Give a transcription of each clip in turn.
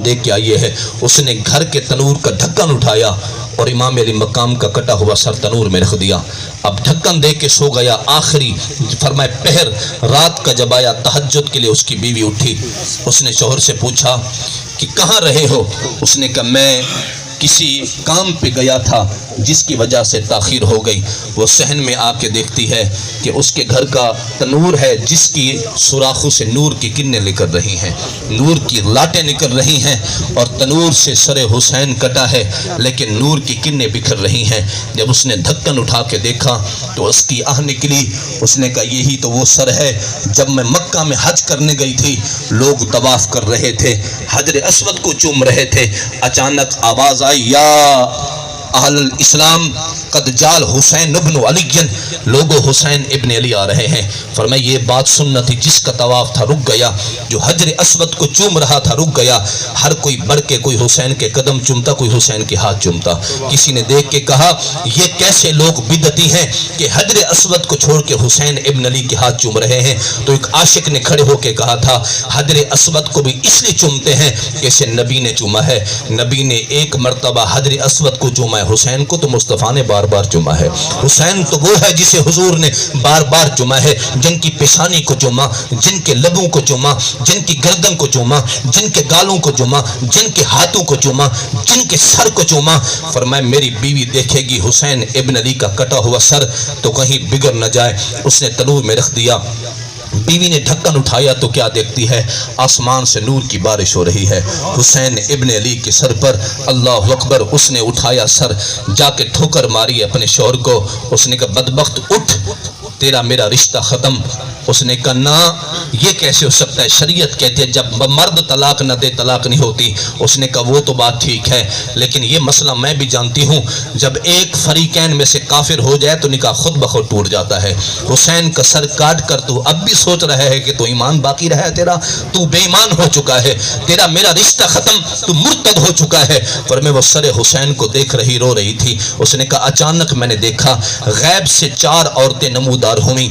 دے کے آئیے ہے۔ اس نے گھر کے تنور کا ڈھکن اٹھایا اور امام علی مقام کا کٹا ہوا سر تنور میں رکھ دیا۔ اب ڈھکن دے کے سو گیا۔ آخری فرمائے پہر رات کا جب آیا تہجد کے لیے اس کی بیوی اٹھی۔ اس نے شوہر سے پوچھا کہ کہاں رہے ہو؟ اس نے کہا میں کسی کام پہ گیا تھا جس کی وجہ سے تاخیر ہو گئی۔ وہ صحن میں آ کے دیکھتی ہے کہ اس کے گھر کا تنور ہے جس کی سوراخوں سے نور کی کرنیں نکل رہی ہیں، نور کی لاٹیں نکل رہی ہیں، اور تنور سے سر حسین کٹا ہے لیکن نور کی کرنیں بکھر رہی ہیں۔ جب اس نے ڈھکن اٹھا کے دیکھا تو اس کی آہ نکلی۔ اس نے کہا یہی تو وہ سر ہے جب میں مکہ میں حج کرنے گئی تھی، لوگ طواف کر رہے تھے، حجر اسود کو چوم رہے تھے، اچانک آواز آئی یا اہل الاسلام قد جال حسین ابن علی، لوگو حسین ابن علی آ رہے ہیں۔ فرمایا یہ بات سننا تھی، جس کا طواف تھا رک گیا، جو حجر اسود کو چوم رہا تھا رک گیا۔ ہر کوئی بڑھ کے کوئی حسین کے قدم چومتا، کوئی حسین کے ہاتھ چومتا۔ کسی نے دیکھ کے کہا یہ کیسے لوگ بدعتی ہیں کہ حجر اسود کو چھوڑ کے حسین ابن علی کے ہاتھ چوم رہے ہیں؟ تو ایک عاشق نے کھڑے ہو کے کہا تھا حجر اسود کو بھی اس لیے چومتے ہیں کہ اسے نبی نے چوما ہے، نبی نے ایک مرتبہ حجر اسود کو چوما ہے، حسین کو تو مصطفیٰ نے بار بار چوما ہے۔ حسین تو وہ ہے جسے حضور نے بار بار چوما ہے، جن کی پیشانی کو چوما، جن کے لبوں کو چوما، جن کی گردن کو چوما، جن کے گالوں کو چوما، جن کے ہاتھوں کو چوما، جن کے سر کو چوما۔ فرمایا میری بیوی دیکھے گی حسین ابن علی کا کٹا ہوا سر تو کہیں بگڑ نہ جائے۔ اس نے تنور میں رکھ دیا۔ بیوی نے ڈھکن اٹھایا تو کیا دیکھتی ہے؟ آسمان سے نور کی بارش ہو رہی ہے حسین ابن علی کے سر پر۔ اللہ اکبر! اس نے اٹھایا سر، جا کے ٹھوکر ماری اپنے شوہر کو۔ اس نے کہا بدبخت اٹھ، تیرا میرا رشتہ ختم۔ اس نے کہا نہ، یہ کیسے ہو سکتا ہے؟ شریعت کہتے ہیں جب مرد طلاق نہ دے طلاق نہیں ہوتی۔ اس نے کہا وہ تو بات ٹھیک ہے لیکن یہ مسئلہ میں بھی جانتی ہوں، جب ایک فریقین میں سے کافر ہو جائے تو نکاح خود بخود ٹوٹ جاتا ہے۔ حسین کا سر کاٹ کر تو اب بھی سوچ رہا ہے کہ تو ایمان باقی رہا ہے تیرا، تو بے ایمان ہو چکا ہے، تیرا میرا رشتہ ختم، تو مرتد ہو چکا ہے۔ فرمایا وہ سر حسین کو دیکھ رہی رو رہی تھی۔ اس نے کہا اچانک میں نے دیکھا غیب سے 4 عورتیں نمودار ہوئیں،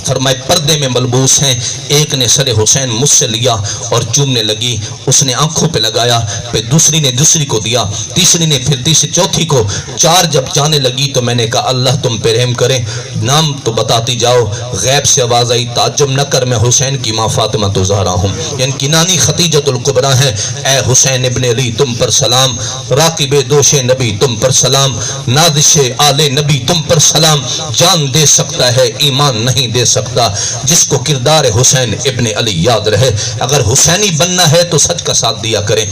فرمائے پردے میں ملبوس ہیں۔ ایک نے سر حسین مجھ سے لیا اور چومنے لگی، اس نے آنکھوں پہ لگایا، پھر دوسری نے دوسری کو دیا، تیسری نے پھر تیسری، چوتھی کو۔ 4 جب جانے لگی تو میں نے کہا اللہ تم پہ رحم کرے، نام تو بتاتی جاؤ۔ غیب سے آواز آئی تعجب نہ کر، میں حسین کی ماں فاطمہ تو زہرا ہوں، یعنی کی نانی ختیجۃ الکبریٰ ہے۔ اے حسین ابن علی تم پر سلام، راقب دوش نبی تم پر سلام، نازش آل نبی تم پر سلام۔ جان دے سکتا ہے ایمان نہیں دے سکتا جس کو کردار حسین ابن علی یاد رہے۔ اگر حسینی بننا ہے تو سچ کا ساتھ دیا کریں،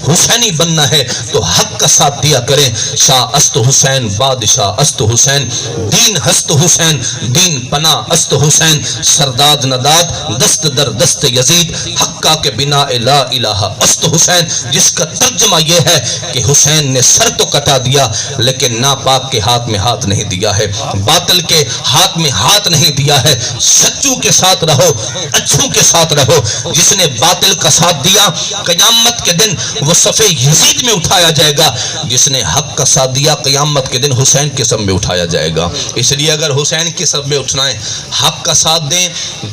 حسینی بننا ہے تو حق کا ساتھ دیا کریں۔ شاہ است حسین، بادشاہ است حسین، دین ہست حسین، دین پناہ است حسین، سرداد نداد دست در دست یزید، حقہ کے بنا لا الہ است حسین۔ جس کا ترجمہ یہ ہے کہ حسین نے سر تو کٹا دیا لیکن ناپاک کے ہاتھ میں ہاتھ نہیں دیا ہے، باطل کے ہاتھ میں ہاتھ نہیں دیا ہے۔ سچوں کے ساتھ رہو، اچھوں کے ساتھ رہو۔ جس نے باطل کا ساتھ دیا قیامت کے دن وہ صف یزید میں اٹھایا جائے گا، جس نے حق کا ساتھ دیا قیامت کے دن حسین کے صف میں اٹھایا جائے گا۔ اس لیے اگر حسین کی صف میں اٹھنا ہے حق کا ساتھ دیں۔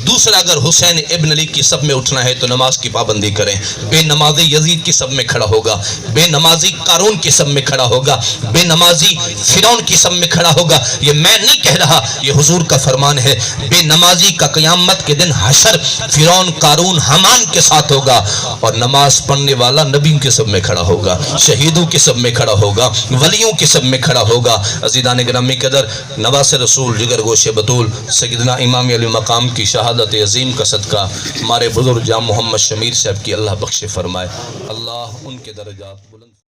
دوسرا اگر حسین ابن علی کی صف میں اٹھنا ہے تو نماز کی پابندی کریں۔ بے نمازی یزید کی صف میں کھڑا ہوگا، بے نمازی قارون کی صف میں کھڑا ہوگا، بے نمازی فرعون کی صف میں کھڑا ہوگا۔ یہ میں نہیں کہہ رہا، یہ حضور کا فرمان ہے۔ بے نمازی کا قیامت کے دن حشر فرعون قارون حمان کے ساتھ ہوگا، اور نماز پڑھنے والا نبیوں کے صف میں کھڑا ہوگا، شہیدوں کے صف میں کھڑا ہوگا، ولیوں کے صف میں کھڑا ہوگا۔ عزیزان گرامی قدر، نواس رسول جگر گوشے بطول سیدنا امام علی مقام کی شہادت عظیم کا صدقہ ہمارے بزرگ جام محمد شمیر صاحب کی اللہ بخش فرمائے، اللہ ان کے درجات بلند